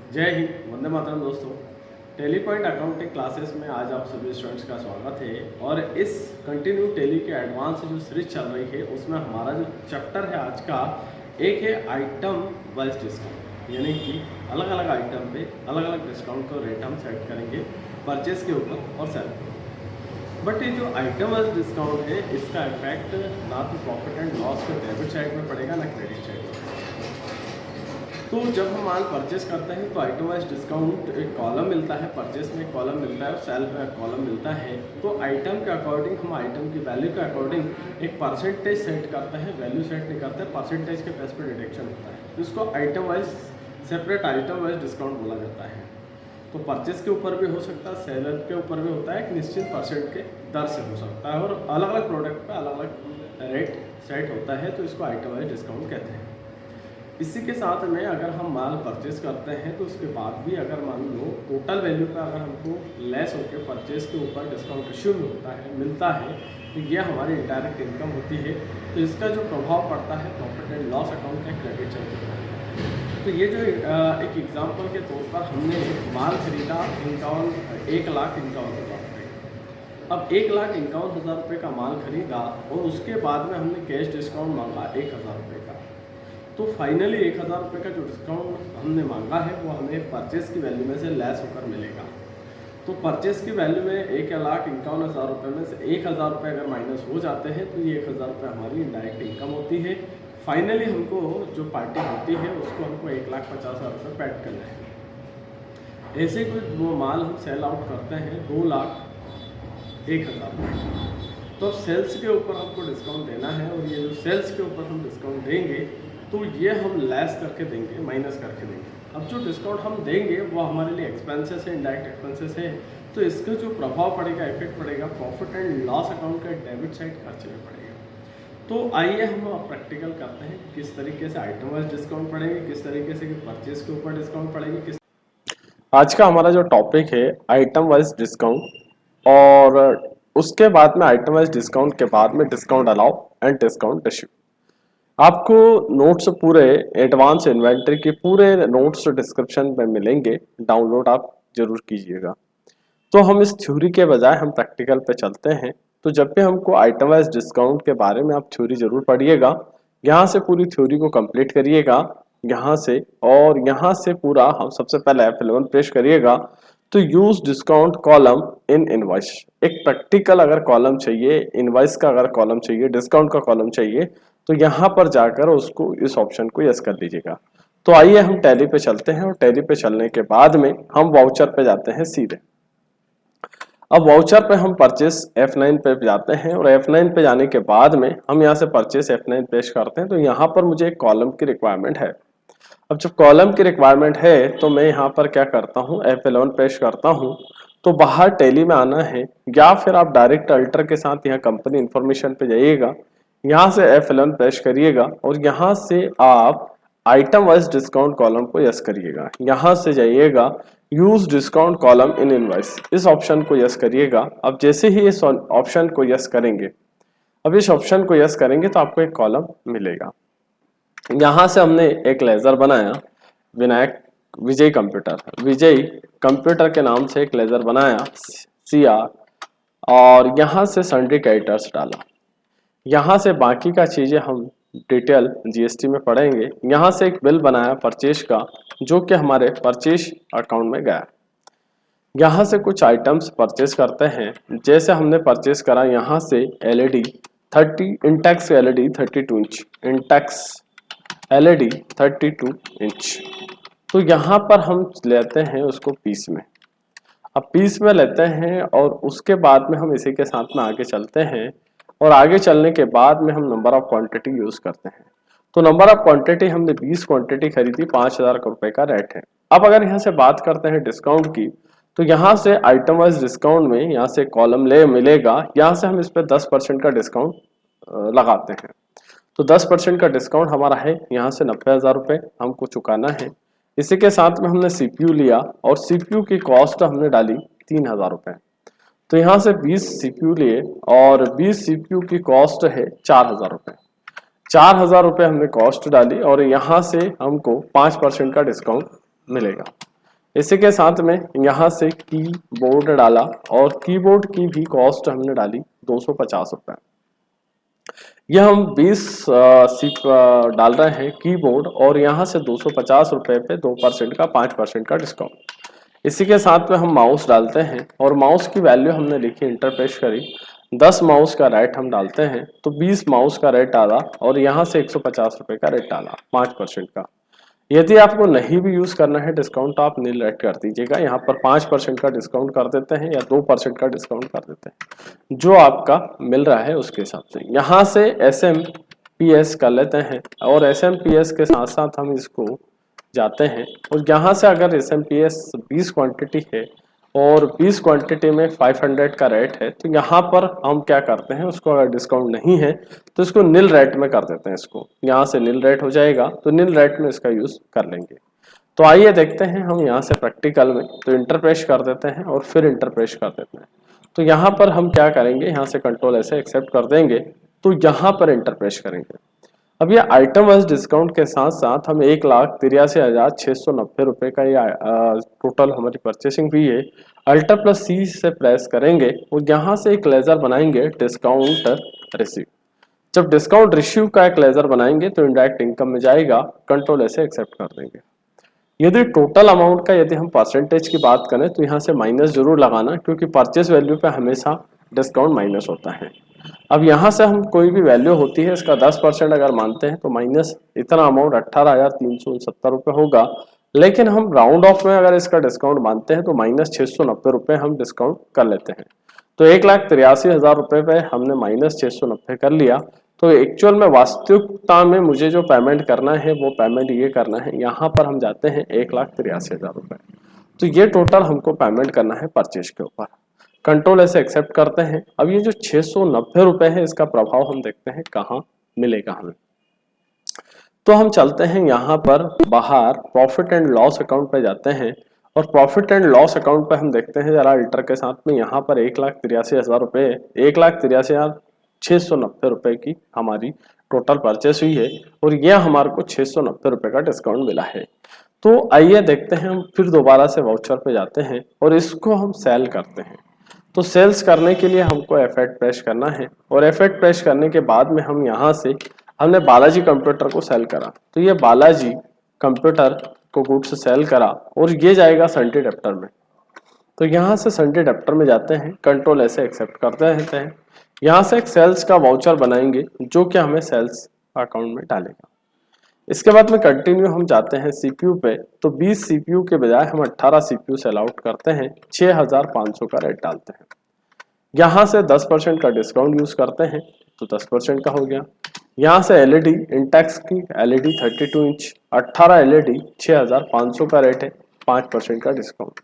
जय हिंद, वंदे मातरम दोस्तों। Tally point accounting classes में आज आप सभी स्टूडेंट्स का स्वागत है। और इस कंटिन्यू टैली के एडवांस जो सीरीज चल रही है उसमें हमारा जो चैप्टर है आज का एक है आइटम वाइज डिस्काउंट, यानी कि अलग अलग आइटम पे अलग अलग डिस्काउंट का रेट हम सेट करेंगे परचेज के ऊपर और सेल के ऊपर। बट ये जो आइटम वाइज डिस्काउंट है इसका इफेक्ट ना तो प्रॉफिट एंड लॉस के डेबिट साइड में पड़ेगा ना क्रेडिट साइड में। तो जब हम माल परचेस करते हैं तो आइटम वाइज डिस्काउंट एक कॉलम मिलता है, परचेस में एक कॉलम मिलता है और सेल पे एक कॉलम मिलता है। तो आइटम के अकॉर्डिंग हम आइटम की वैल्यू के अकॉर्डिंग एक परसेंटेज सेट करते हैं, वैल्यू सेट नहीं करते, परसेंटेज के बेस पर डिडक्शन होता है। तो इसको item wise separate item wise discount बोला जाता है। तो परचेस के ऊपर भी हो सकता है, सेलर के ऊपर भी होता है, एक निश्चित परसेंट के दर से हो सकता है और अलग अलग प्रोडक्ट पे अलग अलग रेट सेट होता है। तो इसको आइटम वाइज डिस्काउंट कहते हैं। इसी के साथ में अगर हम माल परचेस करते हैं तो उसके बाद भी अगर मान लो टोटल वैल्यू पे अगर हमको लेस होकर परचेस के ऊपर डिस्काउंट इश्यू में होता है मिलता है तो यह हमारी इनडायरेक्ट इनकम होती है। तो इसका जो प्रभाव पड़ता है प्रॉफिट एंड लॉस अकाउंट का क्रेडिट चल जाता है। तो ये जो एक एग्जाम्पल के तौर पर हमने माल खरीदा 1,51,51,000 रुपये। अब 1,51,000 रुपये का माल खरीदा और उसके बाद में हमने कैश डिस्काउंट मांगा 1,000 रुपये का। तो फाइनली 1,000 रुपये का जो डिस्काउंट हमने मांगा है वो हमें परचेस की वैल्यू में से लेस होकर मिलेगा। तो परचेस की वैल्यू में 1,51,000 रुपये में से 1,000 रुपये अगर माइनस हो जाते हैं तो ये 1,000 रुपये हमारी इनडायरेक्ट इनकम होती है। फाइनली हमको जो पार्टी होती है उसको हमको 1,50,000 रुपये पेड करना है। ऐसे कोई वो माल हम सेल आउट करते हैं 2,01,000 रुपये। तो अब सेल्स के ऊपर हमको डिस्काउंट देना है और ये जो सेल्स के ऊपर हम डिस्काउंट देंगे तो ये हम लेस करके देंगे, माइनस करके देंगे। अब जो डिस्काउंट हम देंगे वो हमारे लिए एक्सपेंसेस है, इनडायरेक्ट एक्सपेंसेस है। तो इसका जो प्रभाव पड़ेगा, इफेक्ट पड़ेगा प्रॉफिट एंड लॉस अकाउंट का डेबिट साइड खर्चे में पड़ेगा। तो आइए हम प्रैक्टिकल करते हैं किस तरीके से आइटम वाइज डिस्काउंट पड़ेंगे, किस तरीके से परचेज के ऊपर डिस्काउंट पड़ेगी। किस आज का हमारा जो टॉपिक है आइटम वाइज डिस्काउंट, और उसके बाद में आइटम वाइज डिस्काउंट के बाद में discount allow and discount issue. आपको नोट्स पूरे एडवांस इन्वेंटरी के पूरे नोट्स डिस्क्रिप्शन में मिलेंगे, डाउनलोड आप जरूर कीजिएगा। तो हम इस थ्योरी के बजाय हम प्रैक्टिकल पे चलते हैं। तो जब भी हमको आइटम वाइज डिस्काउंट के बारे में आप थ्योरी जरूर पढ़िएगा, यहाँ से पूरी थ्योरी को कंप्लीट करिएगा यहाँ से, और यहाँ से पूरा हम सबसे पहले F11 पेश करिएगा। तो use discount column in invoice, एक प्रैक्टिकल अगर कॉलम चाहिए, इनवॉइस का अगर कॉलम चाहिए, डिस्काउंट का कॉलम चाहिए, तो यहाँ पर जाकर उसको इस ऑप्शन को यस कर लीजिएगा। तो आइए हम टैली पे चलते हैं और टैली पे चलने के बाद में हम वाउचर पे जाते हैं सीधे। अब वाउचर पे हम परचेस F9 पे जाते हैं और F9 पे जाने के बाद में हम यहाँ से परचेस F9 पेश करते हैं। तो यहाँ पर मुझे एक कॉलम की रिक्वायरमेंट है। अब जब कॉलम की रिक्वायरमेंट है तो मैं यहाँ पर क्या करता हूँ, F11 पेश करता हूँ। तो बाहर टैली में आना है या फिर आप डायरेक्ट अल्टर के साथ यहाँ कंपनी इंफॉर्मेशन पे जाइएगा, यहाँ से F11 पेश करिएगा और यहाँ से आप आइटम वाइज डिस्काउंट कॉलम को यस करिएगा। यहाँ से जाइएगा use discount column in invoice, इस ऑप्शन को यस करिएगा। अब जैसे ही इस ऑप्शन को यस करेंगे, अब इस ऑप्शन को यस करेंगे तो आपको एक कॉलम मिलेगा। यहाँ से हमने एक लेजर बनाया, विनायक विजय कंप्यूटर के नाम से एक लेजर बनाया CR, और यहाँ से सन्ड्री क्रेडिटर्स डाला। यहाँ से बाकी का चीजें हम डिटेल GST में पढ़ेंगे। यहाँ से एक बिल बनाया परचेज का जो कि हमारे परचेज अकाउंट में गया। यहाँ से कुछ आइटम्स परचेज करते हैं, जैसे हमने परचेज करा यहाँ से LED 30 Intex LED 32 inch, Intex LED 32 inch. तो यहाँ पर हम लेते हैं उसको पीस में। अब पीस में लेते हैं और उसके बाद में हम इसी के साथ में आगे चलते हैं, और आगे चलने के बाद में हम नंबर ऑफ क्वांटिटी यूज करते हैं। तो नंबर ऑफ क्वांटिटी हमने 20 क्वांटिटी खरीदी, 5,000 रुपए का रेट है। अब अगर यहाँ से बात करते हैं डिस्काउंट की, तो यहाँ से आइटम वाइज डिस्काउंट में यहाँ से कॉलम ले मिलेगा, यहाँ से हम इस पर 10% का डिस्काउंट लगाते हैं। तो 10% का डिस्काउंट हमारा है यहाँ से 90,000 रुपये हमको चुकाना है। इसी के साथ में हमने CPU लिया और CPU की कॉस्ट हमने डाली 3,000 रुपये। तो यहाँ से 20 CPU लिए और 20 CPU की कॉस्ट है 4,000 रुपये। 4,000 रुपये हमने कॉस्ट डाली और यहाँ से हमको 5% का डिस्काउंट मिलेगा। इसी के साथ में यहाँ से कीबोर्ड डाला और कीबोर्ड की भी कॉस्ट हमने डाली 250 रुपये। यह हम 20 सीट डाल रहे हैं कीबोर्ड और यहाँ से 250 रुपये पे 2% का 5% का डिस्काउंट। इसी के साथ में हम माउस डालते हैं और माउस की वैल्यू हमने लिखी इंटरपेश करी 10 माउस का रेट हम डालते हैं तो 20 माउस का रेट डाला और यहाँ से 150 रुपये का रेट डाला 5% का। यदि आपको नहीं भी यूज करना है डिस्काउंट तो आप नील रेट कर दीजिएगा। यहाँ पर 5% का डिस्काउंट कर देते हैं या 2% का डिस्काउंट कर देते हैं, जो आपका मिल रहा है उसके हिसाब से। यहाँ से SMPS कर लेते हैं और SMPS के साथ साथ हम इसको जाते हैं और यहाँ से अगर SMPS 20 क्वांटिटी है और 20 क्वांटिटी में 500 का रेट है तो यहाँ पर हम क्या करते हैं, उसको अगर डिस्काउंट नहीं है तो इसको नील रेट में कर देते हैं। इसको यहाँ से नील रेट हो जाएगा तो नील रेट में इसका यूज कर लेंगे। तो आइए देखते हैं हम यहाँ से प्रैक्टिकल में। तो इंटरपेश कर देते हैं और फिर इंटरपेश कर देते हैं। तो यहाँ पर हम क्या करेंगे, यहाँ से कंट्रोल ऐसे एक्सेप्ट कर देंगे तो यहाँ पर इंटरपेश करेंगे। अब ये आइटम वाइज डिस्काउंट के साथ साथ हम 1,83,690 रुपये का ये टोटल हमारी परचेसिंग फी है। अल्टर प्लस C से प्रेस करेंगे और यहाँ से एक लेजर बनाएंगे डिस्काउंट रिसीव। जब डिस्काउंट रिसीव का एक लेजर बनाएंगे तो इंडायरेक्ट इनकम में जाएगा, कंट्रोल ऐसे एक्सेप्ट कर देंगे। यदि टोटल अमाउंट का यदि हम परसेंटेज की बात करें तो यहाँ से माइनस जरूर लगाना, क्योंकि परचेज वैल्यू पे हमेशा डिस्काउंट माइनस होता है। अब यहाँ से हम कोई भी वैल्यू होती है इसका 10% अगर मानते हैं तो माइनस इतना अमाउंट 18,369 रुपये होगा। लेकिन हम राउंड ऑफ में अगर इसका डिस्काउंट मानते हैं तो माइनस 690 रुपये हम डिस्काउंट कर लेते हैं। तो 1,83,000 रुपये पे हमने माइनस 690 कर लिया। तो एक्चुअल में वास्तविकता में मुझे जो पेमेंट करना है वो पेमेंट ये करना है, यहाँ पर हम जाते हैं 1,83,000 रुपये। तो ये टोटल हमको पेमेंट करना है परचेज के ऊपर। कंट्रोल ऐसे एक्सेप्ट करते हैं। अब ये जो 690 रुपये है इसका प्रभाव हम देखते हैं कहाँ मिलेगा हमें। तो हम चलते हैं यहाँ पर बाहर प्रॉफिट एंड लॉस अकाउंट पे जाते हैं और प्रॉफिट एंड लॉस अकाउंट पे हम देखते हैं जरा अल्टर के साथ में। यहाँ पर 1,83,000 रुपये 1,83,690 रुपये की हमारी टोटल परचेस हुई है और यह हमारे को 690 रुपये का डिस्काउंट मिला है। तो आइए देखते हैं हम फिर दोबारा से वाउचर पे जाते हैं और इसको हम सेल करते हैं। तो सेल्स करने के लिए हमको F8 प्रेस करना है और F8 प्रेस करने के बाद में हम यहाँ से हमने बालाजी कंप्यूटर को सेल करा, तो ये बालाजी कंप्यूटर को गुड्स सेल करा और ये जाएगा संडे डेप्टर में। तो यहाँ से संडे डेप्टर में जाते हैं, कंट्रोल ऐसे एक्सेप्ट करते रहते हैं। यहाँ से एक सेल्स का वाउचर बनाएंगे जो कि हमें सेल्स अकाउंट में डालेगा। इसके बाद में कंटिन्यू हम जाते हैं CPU पे। तो 20 CPU के बजाय हम 18 CPU सेल आउट करते हैं, 6,500 का रेट डालते हैं। यहाँ से 10% का डिस्काउंट यूज करते हैं तो 10% का हो गया। यहाँ से LED इंटेक्स की LED 32 इंच 18 LED 6,500 का रेट है, 5% का डिस्काउंट।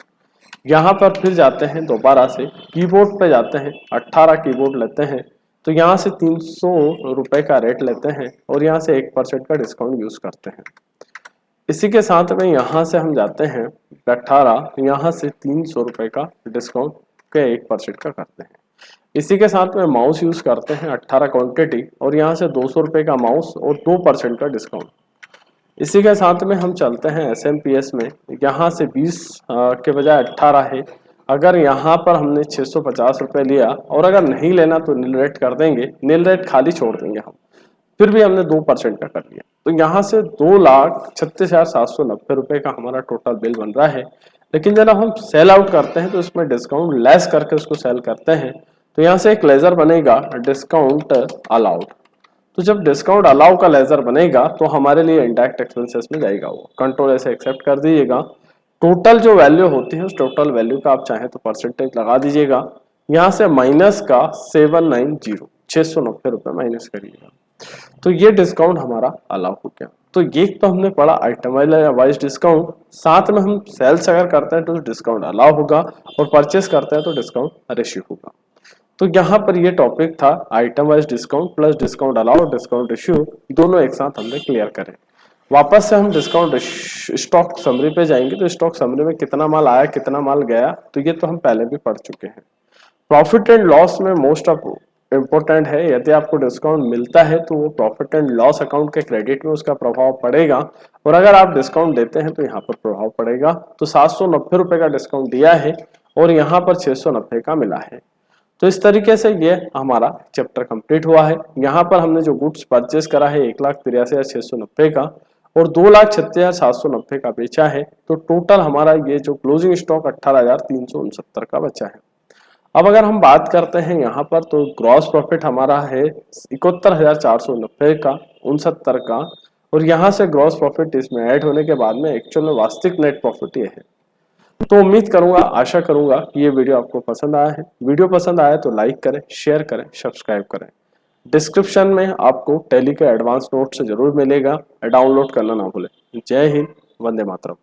यहाँ पर फिर जाते हैं दोबारा से कीबोर्ड पे जाते हैं, 18 कीबोर्ड लेते हैं तो यहाँ से 300 रुपये का रेट लेते हैं और यहाँ से 1% का डिस्काउंट यूज करते हैं। इसी के साथ में यहाँ से हम जाते हैं 18, यहाँ से 300 रुपये का डिस्काउंट के 1% का करते हैं। इसी के साथ में माउस यूज करते हैं 18 क्वांटिटी और यहाँ से 200 रुपये का माउस और 2% का डिस्काउंट। इसी के साथ में हम चलते हैं SMPS में। यहाँ से 20 के बजाय 18 है, अगर यहाँ पर हमने 650 रुपये लिया और अगर नहीं लेना तो नील रेट कर देंगे, नील रेट खाली छोड़ देंगे हम। फिर भी हमने 2% का कर लिया तो यहाँ से 2,36,790 रुपये का हमारा टोटल बिल बन रहा है। लेकिन जब हम सेल आउट करते हैं तो इसमें डिस्काउंट लेस करके उसको सेल करते हैं तो यहाँ से एक लेजर बनेगा डिस्काउंट अलाउड। तो जब डिस्काउंट अलाउ का लेजर बनेगा तो हमारे लिए इंडायरेक्ट एक्सपेंसेस में जाएगा वो। कंट्रोल ऐसे एक्सेप्ट कर दीजिएगा। टोटल जो वैल्यू होती है उस टोटल वैल्यू का आप चाहें तो परसेंटेज लगा दीजिएगा। यहाँ से माइनस का 790 690 रुपये माइनस करिएगा तो ये डिस्काउंट हमारा अलाउ हो गया। तो ये तो हमने पढ़ा आइटम वाइज डिस्काउंट, साथ में हम सेल्स अगर करते हैं तो डिस्काउंट अलाउ होगा और परचेस करते हैं तो डिस्काउंट रेशियो होगा। तो यहाँ पर ये टॉपिक था item wise discount plus discount allow और डिस्काउंट रेशियो, दोनों एक साथ हमने क्लियर करें। वापस से हम डिस्काउंट स्टॉक समरी पे जाएंगे। तो स्टॉक समरी में कितना माल आया कितना माल गया तो ये तो हम पहले भी पढ़ चुके हैं। प्रॉफिट एंड लॉस में मोस्ट ऑफ इम्पोर्टेंट है, यदि आपको डिस्काउंट मिलता है तो वो प्रॉफिट एंड लॉस अकाउंट के क्रेडिट में उसका प्रभाव पड़ेगा, और अगर आप डिस्काउंट देते हैं तो यहाँ पर प्रभाव पड़ेगा। तो 790 रुपये का डिस्काउंट दिया है और यहाँ पर 690 का मिला है। तो इस तरीके से ये हमारा चैप्टर कंप्लीट हुआ है। यहाँ पर हमने जो गुड्स परचेस करा है 1,83,690 का और 2,36,790 का बेचा है, तो टोटल हमारा ये जो क्लोजिंग स्टॉक 18,369 का बचा है। अब अगर हम बात करते हैं यहाँ पर, तो ग्रॉस प्रॉफिट हमारा है 71,490 का 69 का, और यहाँ से ग्रॉस प्रॉफिट इसमें ऐड होने के बाद में एक्चुअल में वास्तविक नेट प्रॉफिट ये है। तो उम्मीद करूंगा, आशा करूंगा कि ये वीडियो आपको पसंद आया है। वीडियो पसंद आया तो लाइक करें, शेयर करें, सब्सक्राइब करें। डिस्क्रिप्शन में आपको टैली का एडवांस नोट्स जरूर मिलेगा, डाउनलोड करना ना भूलें। जय हिंद, वंदे मातरम।